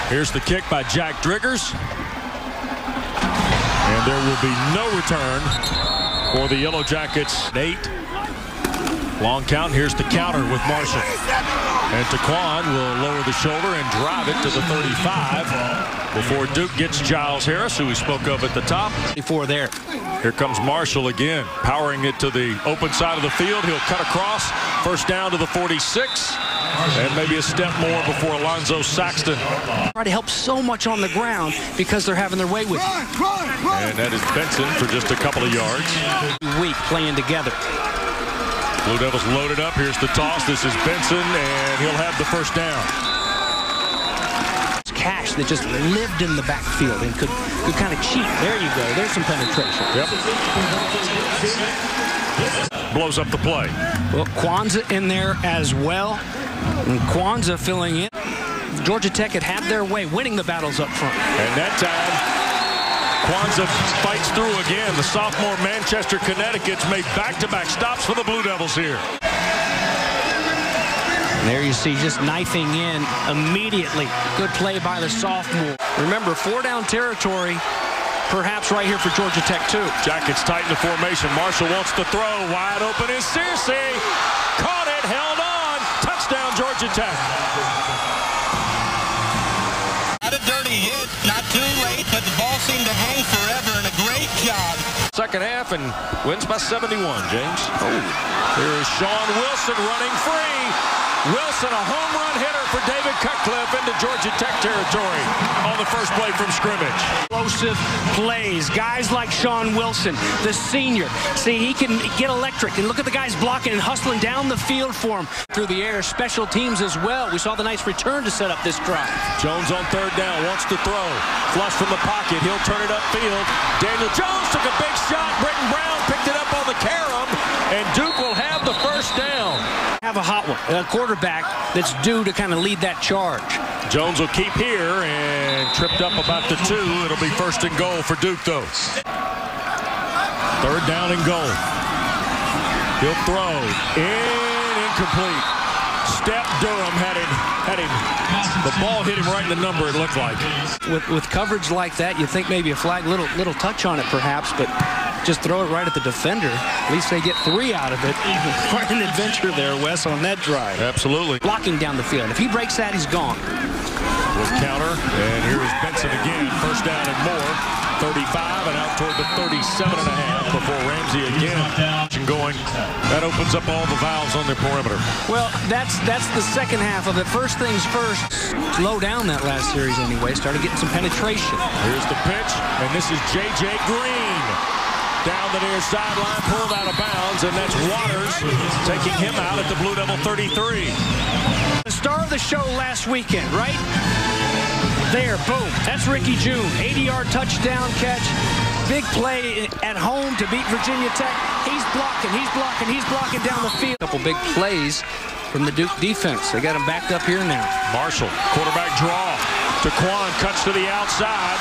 Here's the kick by Jack Driggers. And there will be no return for the Yellow Jackets. 8. Long count. Here's the counter with Marshall. And Taquan will lower the shoulder and drive it to the 35 before Duke gets Giles Harris, who we spoke of at the top. Before there. Here comes Marshall again, powering it to the open side of the field. He'll cut across. First down to the 46. And maybe a step more before Alonzo Saxton. Try to help so much on the ground because they're having their way with it. And that is Benson for just a couple of yards. Weak playing together. Blue Devils loaded up. Here's the toss. This is Benson, and he'll have the first down. Cash that just lived in the backfield and could kind of cheat. There you go. There's some penetration. Yep. Blows up the play. Well, Kwanzaa in there as well. And Kwanzaa filling in. Georgia Tech had their way, winning the battles up front. And that time, Kwanzaa fights through again. The sophomore Manchester Connecticut's made back-to-back stops for the Blue Devils here. And there you see just knifing in immediately. Good play by the sophomore. Remember, 4-down territory, perhaps right here for Georgia Tech too. Jackets tighten the formation. Marshall wants to throw. Wide open is Searcy. Caught it, held on. Touchdown, Georgia Tech. Not a dirty hit, not too late, but the ball seemed to hang forever, and a great job. Second half and wins by 71, James. Oh, here is Sean Wilson running free. Wilson, a home run hitter for David Cutcliffe into Georgia Tech territory on the first play from scrimmage. Explosive plays. Guys like Sean Wilson, the senior. See, he can get electric. And look at the guys blocking and hustling down the field for him. Through the air, special teams as well. We saw the nice return to set up this drive. Jones on third down, wants to throw. Flush from the pocket. He'll turn it upfield. Daniel Jones took a big shot. Britton Brown picked it up on the carom. And Duke will have the first down. Have a hot one, a quarterback that's due to kind of lead that charge. Jones will keep here and tripped up about the 2. It'll be first and goal for Duke, though. Third down and goal. He'll throw. Incomplete. Step Durham had him. The ball hit him right in the number, it looked like. With coverage like that, you'd think maybe a flag, little touch on it perhaps, but just throw it right at the defender. At least they get 3 out of it. Quite an adventure there, Wes, on that drive. Absolutely. Blocking down the field. If he breaks that, he's gone. With counter, and here is Benson again. First down and more. 35 and out toward the 37.5 before Ramsey again going. That opens up all the valves on their perimeter. Well, that's the second half of it. First things first, slow down that last series anyway. Started getting some penetration. Here's the pitch, and this is J.J. Green. Down the near sideline, pulled out of bounds, and that's Waters taking him out at the Blue Devil 33. The star of the show last weekend, right? There, boom. That's Ricky June. 80-yard touchdown catch. Big play at home to beat Virginia Tech. He's blocking down the field. Couple big plays from the Duke defense. They got him backed up here now. Marshall, quarterback draw. Taquan cuts to the outside.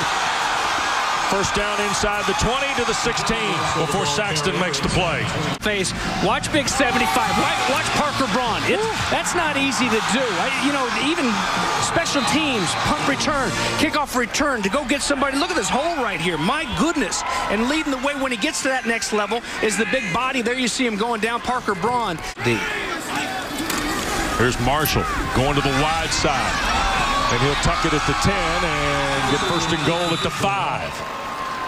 First down inside the 20 to the 16 before Saxton makes the play. Face, watch Big 75. Watch Parker Braun. That's not easy to do. Even special teams, punt return, kickoff return, to go get somebody. Look at this hole right here. My goodness. And leading the way when he gets to that next level is the big body. There you see him going down, Parker Braun. Here's Marshall going to the wide side. And he'll tuck it at the 10 and get first and goal at the 5.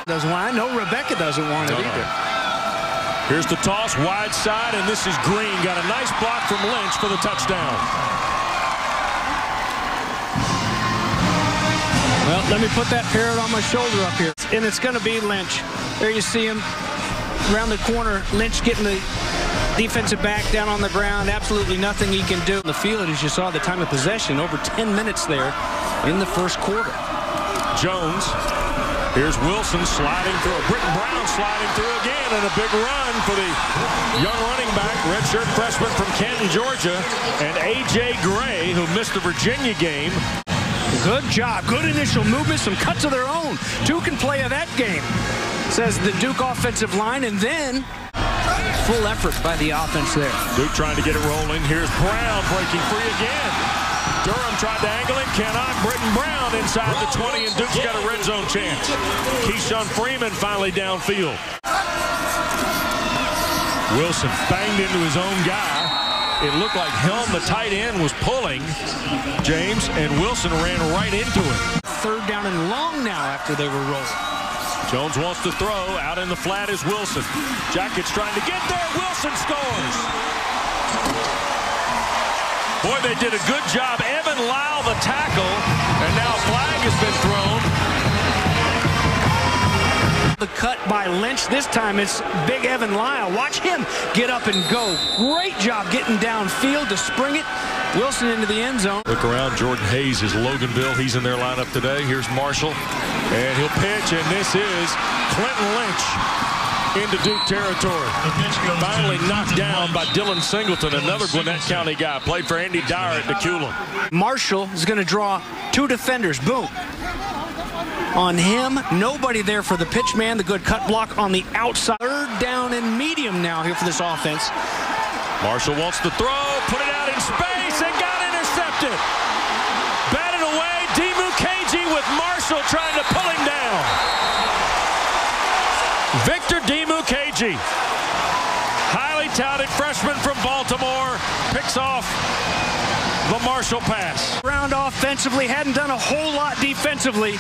Doesn't want. I know Rebecca doesn't want it either. Here's the toss, wide side, and this is Green. Got a nice block from Lynch for the touchdown. Well, let me put that parrot on my shoulder up here. And it's going to be Lynch. There you see him around the corner. Lynch getting the defensive back down on the ground. Absolutely nothing he can do. The field, as you saw, the time of possession, over 10 minutes there in the first quarter. Jones. Here's Wilson sliding through. Britton Brown sliding through again, and a big run for the young running back, redshirt freshman from Canton, Georgia, and A.J. Gray, who missed the Virginia game. Good job. Good initial movement. Some cuts of their own. Duke can play of that game, says the Duke offensive line, and then full effort by the offense there. Duke trying to get it rolling. Here's Brown breaking free again. Durham tried to angle him, cannot. Britton Brown inside the 20, and Duke's got a red zone chance. Keyshawn Freeman finally downfield. Wilson banged into his own guy. It looked like Helm, the tight end, was pulling James, and Wilson ran right into him. Third down and long now after they were rolling. Jones wants to throw. Out in the flat is Wilson. Jackets trying to get there. Wilson scores. Boy, they did a good job. Evan Lyle, the tackle, and now a flag has been thrown. The cut by Lynch. This time it's big Evan Lyle. Watch him get up and go. Great job getting downfield to spring it. Wilson into the end zone. Look around. Jordan Hayes is Loganville. He's in their lineup today. Here's Marshall. And he'll pitch, and this is Clinton Lynch into Duke territory. Finally knocked down by Dylan Singleton, another Gwinnett County guy. Played for Andy Dyer at DeCulum. Marshall is going to draw two defenders. Boom. On him, nobody there for the pitch man. The good cut block on the outside. Third down and medium now here for this offense. Marshall wants to throw, put it out in space, and got intercepted. Batted away, Dimukeji with Marshall trying to pull him down. Victor Dimukeji, highly touted freshman from Baltimore, picks off the Marshall pass. Round offensively, hadn't done a whole lot defensively.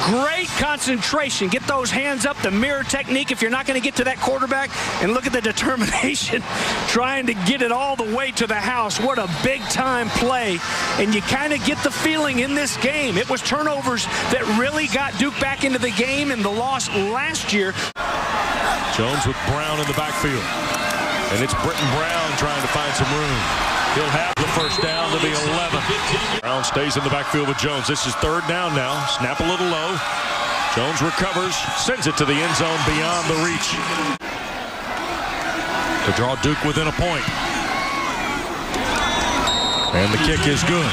Great concentration. Get those hands up, the mirror technique if you're not going to get to that quarterback. And look at the determination trying to get it all the way to the house. What a big-time play. And you kind of get the feeling in this game. It was turnovers that really got Duke back into the game in the loss last year. Jones with Brown in the backfield. And it's Britton Brown trying to find some room. He'll have the first down to the 11. Brown stays in the backfield with Jones. This is third down now. Snap a little low. Jones recovers, sends it to the end zone beyond the reach. To draw Duke within a point. And the kick is good.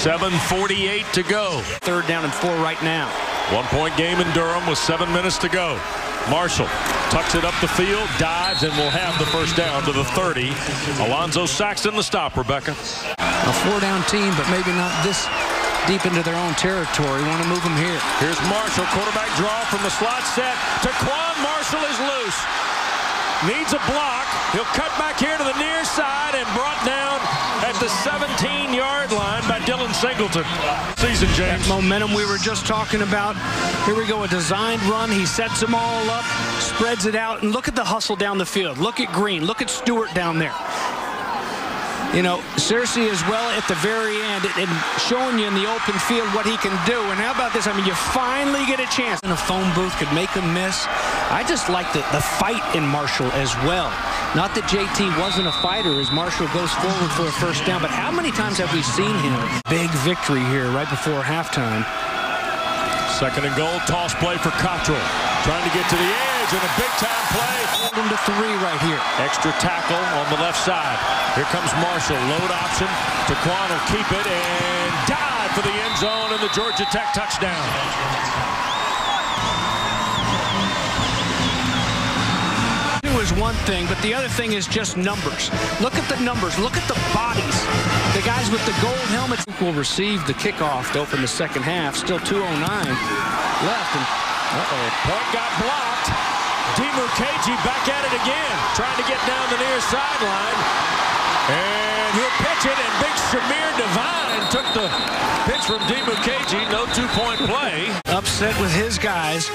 7:48 to go. Third down and 4 right now. 1-point game in Durham with 7 minutes to go. Marshall tucks it up the field, dives, and will have the first down to the 30. Alonzo Saxton the stop, Rebecca. A 4-down team, but maybe not this deep into their own territory. Want to move them here. Here's Marshall, quarterback draw from the slot set. Taquan Marshall is loose. Needs a block. He'll cut back here to the near side and brought down at the 17-yard line by Dylan Singleton. Season, James. That momentum we were just talking about. Here we go, a designed run. He sets them all up, spreads it out, and look at the hustle down the field. Look at Green. Look at Stewart down there. You know, Searcy as well at the very end and showing you in the open field what he can do. And how about this? I mean, you finally get a chance. And a phone booth could make him miss. I just like the fight in Marshall as well. Not that JT wasn't a fighter as Marshall goes forward for a first down, but how many times have we seen him? Big victory here right before halftime. Second and goal, toss play for Cottrell. Trying to get to the edge and a big-time play. Into 3 right here. Extra tackle on the left side. Here comes Marshall, load option. Taquan will keep it and dive for the end zone and the Georgia Tech touchdown. Is one thing, but the other thing is just numbers. Look at the numbers. Look at the bodies. The guys with the gold helmets will receive the kickoff to open the second half. Still 2:09 left. And point got blocked. Dimukeji back at it again, trying to get down the near sideline. And he'll pitch it, and big Shamir Devine took the pitch from Dimukeji. No 2-point play. Upset with his guys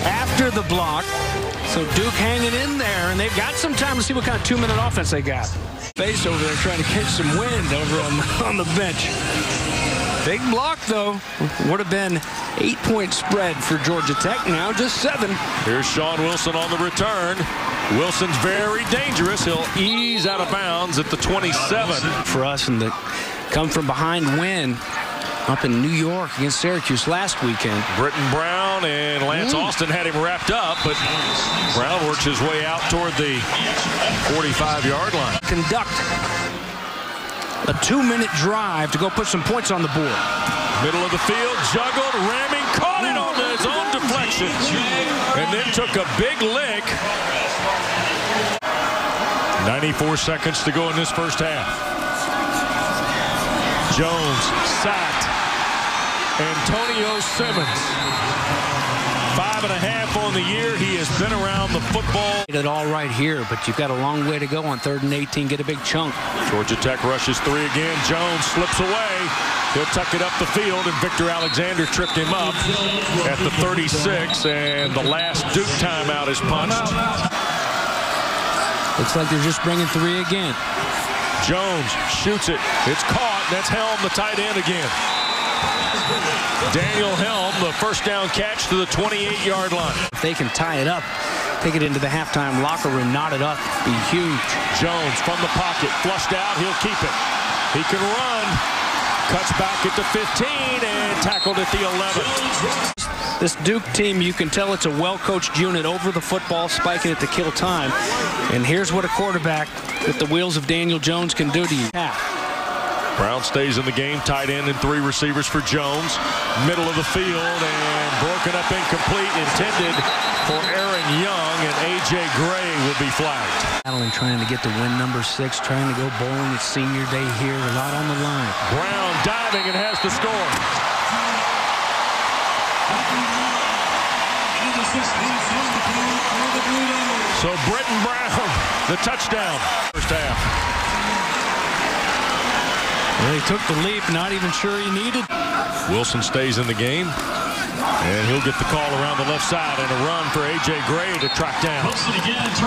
after the block. So Duke hanging in there, and they've got some time to see what kind of 2-minute offense they got. Face over there trying to catch some wind over on the bench. Big block, though. Would have been 8-point spread for Georgia Tech. Now just 7. Here's Sean Wilson on the return. Wilson's very dangerous. He'll ease out of bounds at the 27. For us, and the come from behind win up in New York against Syracuse last weekend. Britton Brown and Lance Austin had him wrapped up, but Brown works his way out toward the 45-yard line. Conduct a 2-minute drive to go put some points on the board. Middle of the field, juggled, ramming, caught it on his own deflection, and then took a big lick. 94 seconds to go in this first half. Jones sacked. Antonio Simmons. 5.5 on the year. He has been around the football. It all right here, but you've got a long way to go on 3rd and 18. Get a big chunk. Georgia Tech rushes 3 again. Jones slips away. He'll tuck it up the field, and Victor Alexander tripped him up at the 36, and the last Duke timeout is punched. Looks like they're just bringing 3 again. Jones shoots it. It's caught. That's Helm, the tight end again. Daniel Helm, the first down catch to the 28-yard line. If they can tie it up, take it into the halftime locker room, knot it up, be huge. Jones from the pocket, flushed out, he'll keep it. He can run, cuts back at the 15 and tackled at the 11. This Duke team, you can tell it's a well-coached unit over the football, spiking it to kill time. And here's what a quarterback with the wheels of Daniel Jones can do to you. Brown stays in the game, tight end and 3 receivers for Jones. Middle of the field and broken up incomplete, intended for Aaron Young, and A.J. Gray will be flagged. Battling, trying to get to win number 6, trying to go bowling. It's senior day here, a lot on the line. Brown diving and has the score. So Britton Brown, the touchdown. First half. Well, he took the leap, not even sure he needed. Wilson stays in the game, and he'll get the call around the left side and a run for A.J. Gray to track down.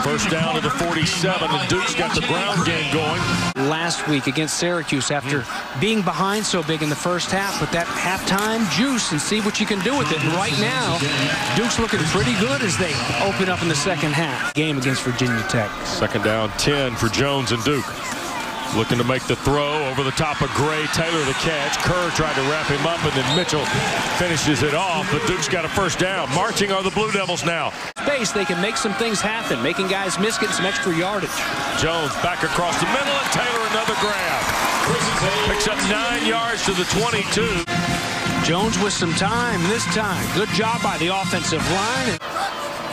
First down to the 47, and Duke's got the ground game going. Last week against Syracuse after being behind so big in the first half, but that halftime juice and see what you can do with it. And right now, Duke's looking pretty good as they open up in the second half. Game against Virginia Tech. Second down 10 for Jones and Duke. Looking to make the throw over the top of Gray. Taylor the catch. Kerr tried to wrap him up, and then Mitchell finishes it off. But Duke's got a first down. Marching are the Blue Devils now. Space, they can make some things happen, making guys miss, getting some extra yardage. Jones back across the middle, and Taylor another grab. Picks up 9 yards to the 22. Jones with some time this time. Good job by the offensive line.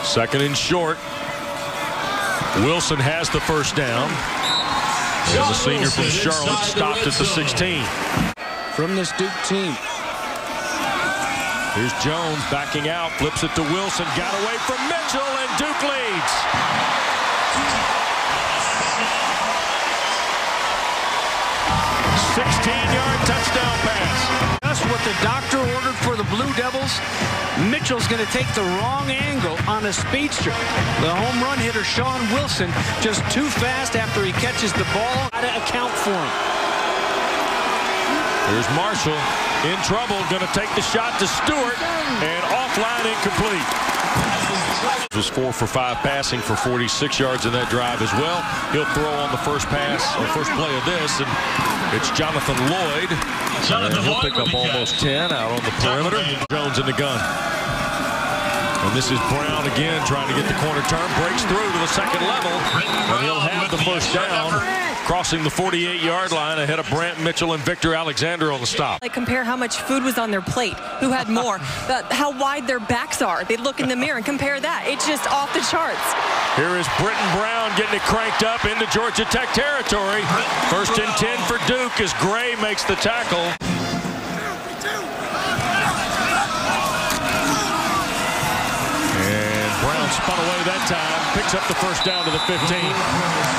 Second and short. Wilson has the first down. And the senior from Charlotte stopped at the 16. From this Duke team. Here's Jones backing out, flips it to Wilson, got away from Mitchell, and Duke leads. $16-yard touchdown pass. Just what the doctor ordered for the Blue Devils. Mitchell's going to take the wrong angle on a speedster. The home run hitter, Sean Wilson, just too fast after he catches the ball. Got to account for him. Here's Marshall in trouble, going to take the shot to Stewart, and offline incomplete. It was 4 for 5 passing for 46 yards in that drive as well. He'll throw on the first pass, or first play of this, and it's Jonathan Lloyd. And he'll pick up almost 10 out on the perimeter. Jones in the gun. And this is Brown again trying to get the corner turn. Breaks through to the second level, and he'll have the first down, crossing the 48-yard line ahead of Brant Mitchell and Victor Alexander on the stop. Like compare how much food was on their plate, who had more, how wide their backs are. They look in the mirror and compare that. It's just off the charts. Here is Britton Brown getting it cranked up into Georgia Tech territory. First and 10 for Duke as Gray makes the tackle. Spun away that time, picks up the first down to the 15.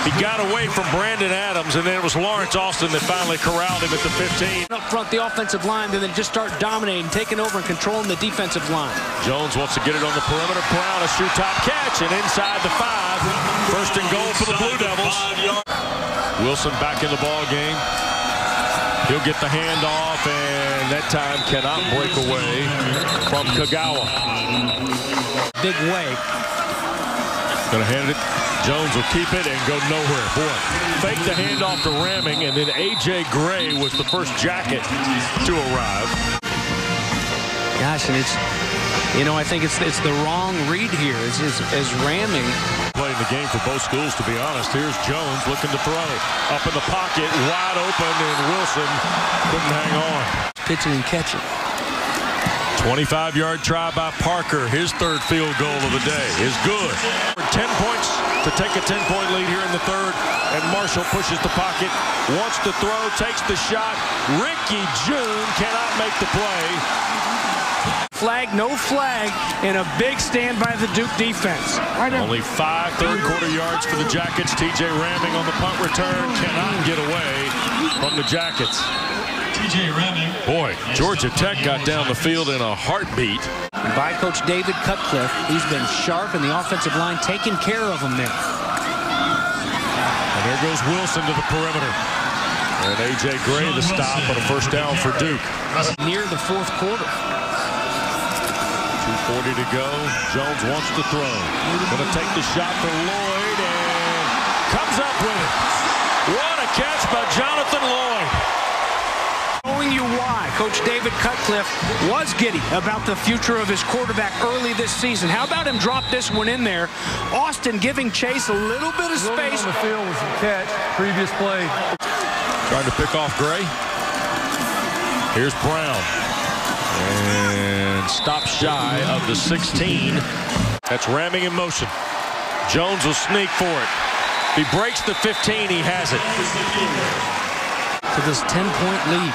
He got away from Brandon Adams, and then it was Lawrence Austin that finally corralled him at the 15. Up front, the offensive line, then they just start dominating, taking over and controlling the defensive line. Jones wants to get it on the perimeter. Brown, a shoe top catch, and inside the 5. First and goal for the Blue Devils. Wilson back in the ball game. He'll get the handoff, and that time cannot break away from Kagawa. Big way. Gonna hand it. Jones will keep it and go nowhere. Boy, fake the handoff to Ramming, and then A.J. Gray was the first jacket to arrive. Gosh, and it's, you know, I think it's the wrong read here. As Ramming playing the game for both schools, to be honest. Here's Jones looking to throw. Up in the pocket, wide open, and Wilson couldn't hang on. Pitching and catching. 25-yard try by Parker. His third field goal of the day is good. 10 points to take a 10-point lead here in the third. And Marshall pushes the pocket, wants to throw, takes the shot. Ricky June cannot make the play. Flag, no flag, and a big stand by the Duke defense. Only 5 third-quarter yards for the Jackets. TJ Ramming on the punt return cannot get away from the Jackets. Boy, Georgia Tech got down the field in a heartbeat. By Coach David Cutcliffe, he's been sharp in the offensive line, taking care of them there. And there goes Wilson to the perimeter. And A.J. Gray the stop on a first down for Duke. Near the fourth quarter. 2:40 to go. Jones wants to throw. Going to take the shot for Lloyd and comes up with it. What a catch by Jonathan Lloyd. Showing you why Coach David Cutcliffe was giddy about the future of his quarterback early this season. How about him drop this one in there? Austin giving Chase a little bit of space. On the field was a catch. Previous play. Trying to pick off Gray. Here's Brown. And stop shy of the 16. That's Ramming in motion. Jones will sneak for it. If he breaks the 15, he has it. To this 10-point lead.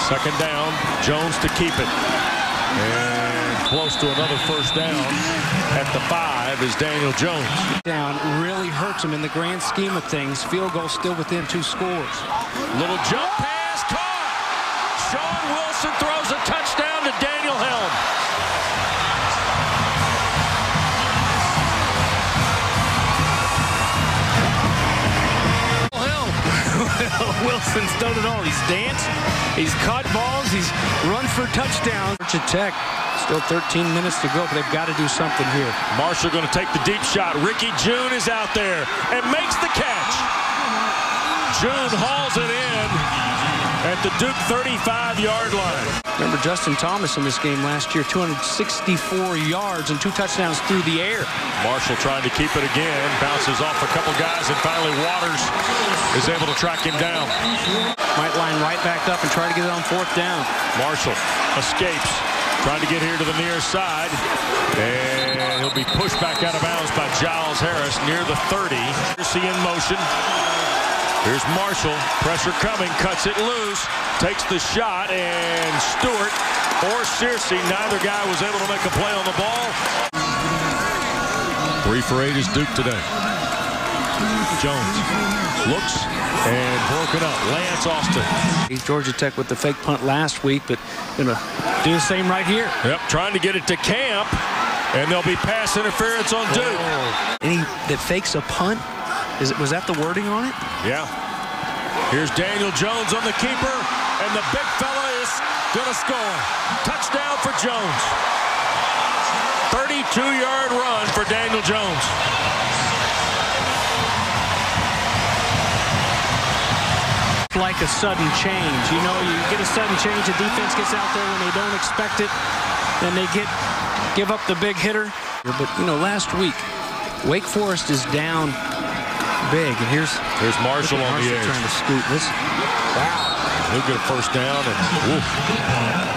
Second down, Jones to keep it. And close to another first down at the 5 is Daniel Jones. Down really hurts him in the grand scheme of things. Field goal still within 2 scores. Little jump pass, caught. Sean Wilson throws a touchdown to Daniel Helm. Wilson's done it all. He's danced, he's caught balls, he's run for touchdowns. Georgia Tech, still 13 minutes to go, but they've got to do something here. Marshall going to take the deep shot. Ricky June is out there and makes the catch. June hauls it in at the Duke 35-yard line. Remember Justin Thomas in this game last year, 264 yards and 2 touchdowns through the air. Marshall trying to keep it again, bounces off a couple guys, and finally Waters is able to track him down. Might line right back up and try to get it on 4th down. Marshall escapes, trying to get here to the near side, and he'll be pushed back out of bounds by Giles Harris near the 30. Searcy in motion. Here's Marshall, pressure coming, cuts it loose, takes the shot, and Stewart or Searcy, neither guy was able to make a play on the ball. 3 for 8 is Duke today. Jones looks and broken up. Lance Austin. He's Georgia Tech with the fake punt last week, but going to do the same right here. Yep, trying to get it to Camp, and there'll be pass interference on Duke. Any that fakes a punt? Was that the wording on it? Yeah. Here's Daniel Jones on the keeper, and the big fella is going to score. Touchdown for Jones. 32-yard run for Daniel Jones. Like a sudden change. You know, you get a sudden change, the defense gets out there when they don't expect it, and they give up the big hitter. But, you know, last week, Wake Forest is down big, and here's Marshall on the edge. Trying to scoot this. Wow. He'll get a first down and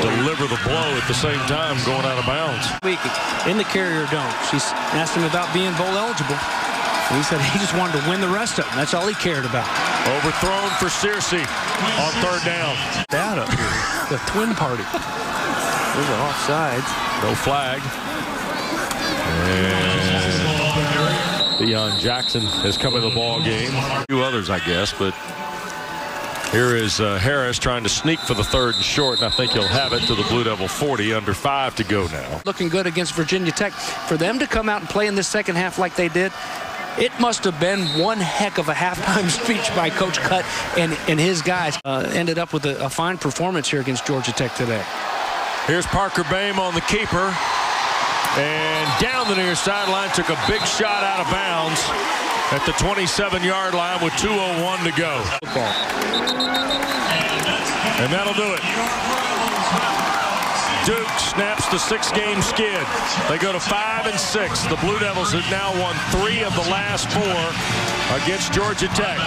deliver the blow at the same time going out of bounds. Week in the carrier dome. She's asked him about being bowl eligible. And he said he just wanted to win the rest of them. That's all he cared about. Overthrown for Searcy on 3rd down. That up here. The twin party. Those are offsides. No flag. And Deion Jackson has come in the ball game. A few others, I guess, but here is Harris trying to sneak for the 3rd and short, and I think he'll have it to the Blue Devil 40, under 5 to go now. Looking good against Virginia Tech. For them to come out and play in this second half like they did, it must have been one heck of a halftime speech by Coach Cut and his guys. Ended up with a fine performance here against Georgia Tech today. Here's Parker Boehm on the keeper. And down the near sideline, took a big shot out of bounds at the 27-yard line with 2:01 to go. And that'll do it. Duke snaps the 6-game skid. They go to 5-6. The Blue Devils have now won 3 of the last 4 against Georgia Tech.